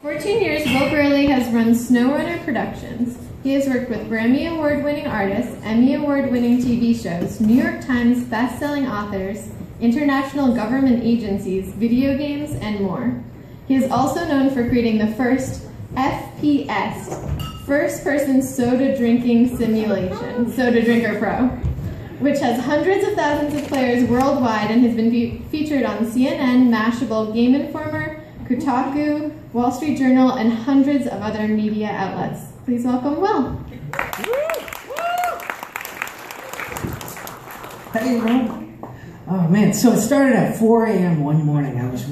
14 years, Will Brierly has run SnowRunner Productions. He has worked with Grammy Award-winning artists, Emmy Award-winning TV shows, New York Times best-selling authors, international government agencies, video games, and more. He is also known for creating the first FPS, first-person soda drinking simulation, Soda Drinker Pro, which has hundreds of thousands of players worldwide and has been featured on CNN, Mashable, Game Informer, PechaKucha, Wall Street Journal, and hundreds of other media outlets. Please welcome Will. Hey, everyone. Oh, man. So it started at 4 a.m. one morning. I was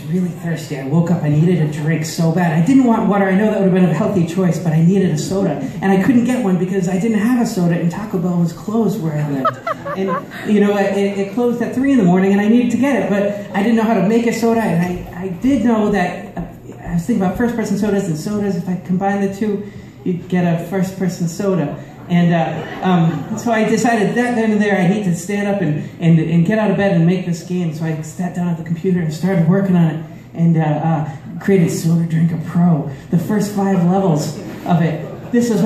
really thirsty. I woke up. I needed a drink so bad. I didn't want water. I know that would have been a healthy choice, but I needed a soda. And I couldn't get one because I didn't have a soda, and Taco Bell was closed where I lived. And, you know, it closed at 3 in the morning, and I needed to get it, but I didn't know how to make a soda, and I did know that, I was thinking about first-person sodas and sodas. If I combine the two, you'd get a first-person soda. And so I decided that then and there I need to stand up and get out of bed and make this game. So I sat down at the computer and started working on it and created Soda Drinker Pro. The first 5 levels of it. This is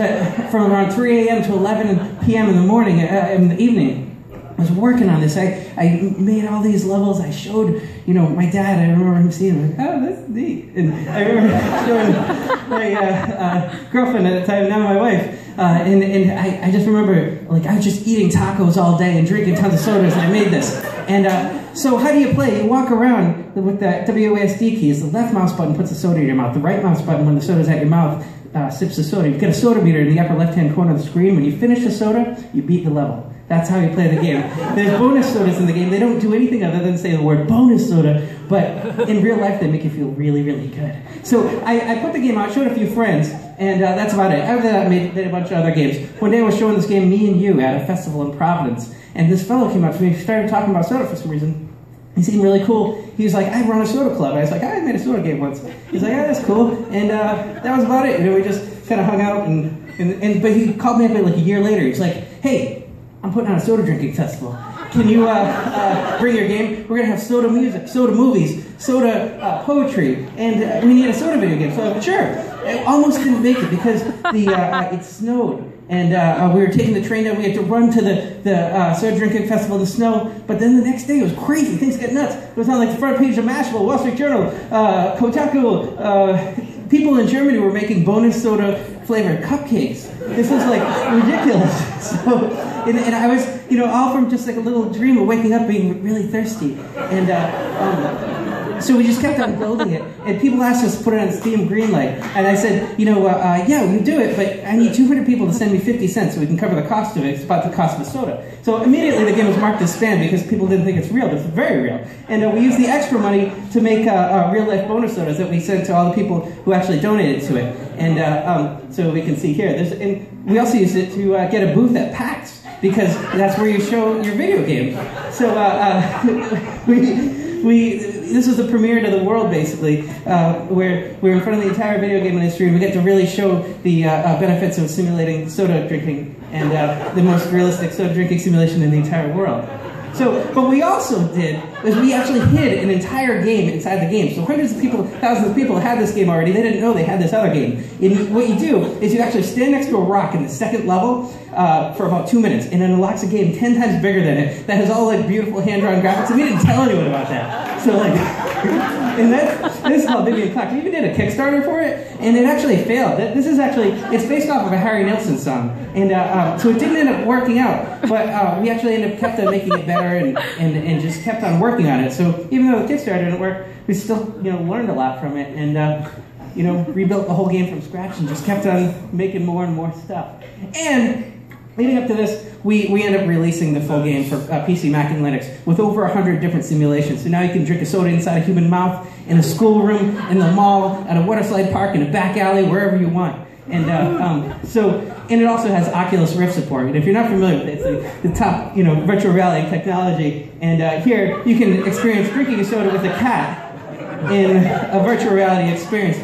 from around 3 a.m. to 11 p.m. in the morning, in the evening. I was working on this. I made all these levels. I showed, you know, my dad. I remember him seeing it, like, oh, that's neat. And I remember showing my girlfriend at the time, now my wife. And I just remember, like, I was just eating tacos all day and drinking tons of sodas, and I made this. And so how do you play? You walk around with the WASD keys. The left mouse button puts the soda in your mouth. The right mouse button, when the soda's at your mouth, sips the soda. You get a soda meter in the upper left-hand corner of the screen. When you finish the soda, you beat the level. That's how you play the game. There's bonus sodas in the game. They don't do anything other than say the word bonus soda, but in real life they make you feel really, really good. So I put the game out, showed a few friends, and that's about it. After that, I made a bunch of other games. One day I was showing this game, Me and You, at a festival in Providence, and this fellow came up to me, started talking about soda for some reason. He seemed really cool. He was like, I run a soda club. I was like, I made a soda game once. He's like, that's cool. And that was about it. You know, we just kind of hung out, but he called me up like a year later. He's like, hey, I'm putting on a soda drinking festival. Can you bring your game? We're going to have soda music, soda movies, soda poetry, and we need a soda video game. So I went, sure. I almost didn't make it because it snowed. And we were taking the train down. We had to run to the soda drinking festival in the snow. But then the next day, it was crazy. Things get nuts. It was on like the front page of Mashable, Wall Street Journal, Kotaku. People in Germany were making bonus soda flavored cupcakes. This was like ridiculous. So, and I was, you know, all from just like a little dream of waking up being really thirsty. And so we just kept on building it. And people asked us to put it on Steam Greenlight. And I said, you know, yeah, we can do it, but I need 200 people to send me 50 cents so we can cover the cost of it. It's about the cost of a soda. So immediately the game was marked as spam because people didn't think it's real, but it's very real. And we used the extra money to make real-life bonus sodas that we sent to all the people who actually donated to it. And so we can see here. And we also used it to get a booth at PAX because that's where you show your video games. So this was the premiere to the world, basically, where we're in front of the entire video game industry, and we get to really show the benefits of simulating soda drinking and the most realistic soda drinking simulation in the entire world. So, what we also did was we actually hid an entire game inside the game. So hundreds of people, thousands of people had this game already. They didn't know they had this other game. And what you do is you actually stand next to a rock in the second level for about 2 minutes, and it unlocks a game 10 times bigger than it that has all like beautiful hand-drawn graphics. And we didn't tell anyone about that. So like, and this is called Vivian Clock. We even did a Kickstarter for it, and it actually failed. This is actually, it's based off of a Harry Nilsson song. And so it didn't end up working out, but we actually ended up kept on making it better and just kept on working on it. So even though the Kickstarter didn't work, we still, you know, learned a lot from it and, you know, rebuilt the whole game from scratch and just kept on making more and more stuff. And leading up to this, we ended up releasing the full game for PC, Mac, and Linux with over 100 different simulations. So now you can drink a soda inside a human mouth, in a schoolroom, in the mall, at a waterslide park, in a back alley, wherever you want. And and it also has Oculus Rift support. And if you're not familiar with it, it's like the top, you know, virtual reality technology. And here you can experience drinking a soda with a cat in a virtual reality experience.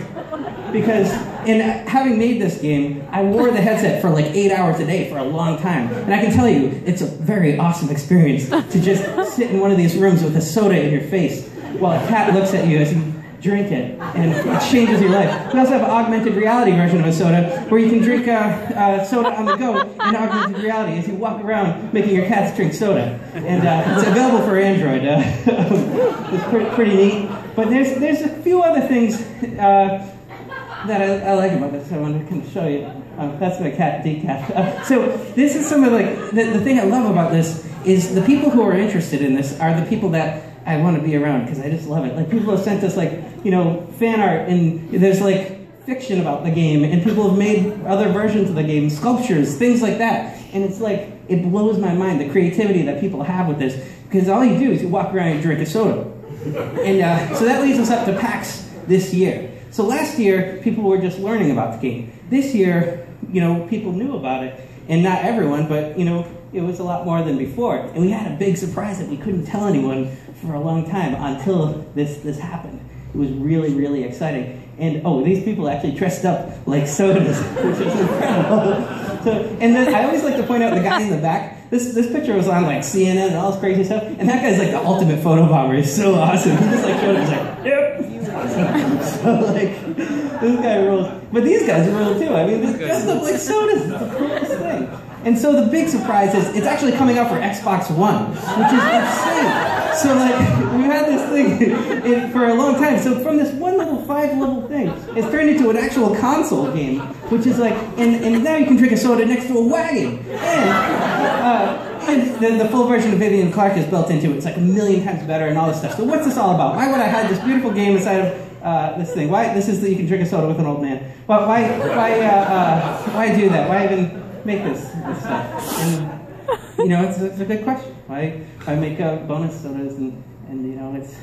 Because in having made this game, I wore the headset for like 8 hours a day for a long time. And I can tell you, it's a very awesome experience to just sit in one of these rooms with a soda in your face while a cat looks at you as you drink it, and it changes your life. We also have an augmented reality version of a soda, where you can drink soda on the go in augmented reality as you walk around making your cats drink soda. And it's available for Android. It's pretty neat. But there's a few other things that I like about this. I want to kind of show you. That's my cat, Decaf. So this is some of the thing I love about this is the people who are interested in this are the people that I want to be around because I just love it. Like people have sent us fan art, and there's fiction about the game, and people have made other versions of the game, sculptures, things like that. And it's it blows my mind, the creativity that people have with this, because all you do is you walk around and drink a soda. And so that leads us up to PAX this year. So last year, people were just learning about the game. This year, people knew about it, and not everyone, but it was a lot more than before. And we had a big surprise that we couldn't tell anyone for a long time until this happened. It was really, really exciting. And these people actually dressed up like sodas, which is incredible. And then I always like to point out the guy in the back. This picture was on CNN and all this crazy stuff. And that guy's the ultimate photo bomber. He's so awesome. He just showed up. He's yep. So this guy rules. But these guys rule too. I mean, they dressed up like sodas. It's the coolest thing. And so the big surprise is it's actually coming out for Xbox One, which is insane. So we've had this thing for a long time. So from this one little 5-level thing, it's turned into an actual console game, which is and now you can drink a soda next to a wagon. And the full version of Vivian Clark is built into it. It's 1,000,000 times better and all this stuff. So what's this all about? Why would I hide this beautiful game inside of this thing? Why this is that you can drink a soda with an old man? Well, why do that? Why even make this stuff? And it's a good question. Why make bonus sodas and it's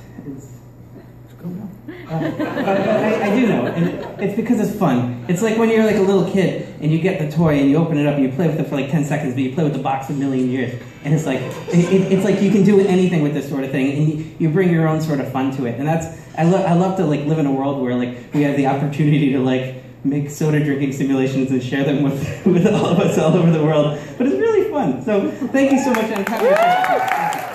but I do know, and it's because it's fun. It's like when you're a little kid and you get the toy and you open it up and you play with it for 10 seconds, but you play with the box a million years, and it's it's you can do anything with this sort of thing, and you bring your own sort of fun to it, and I love to live in a world where we have the opportunity to make soda drinking simulations and share them with all of us all over the world. But it's really fun. So thank you so much, and have a great day.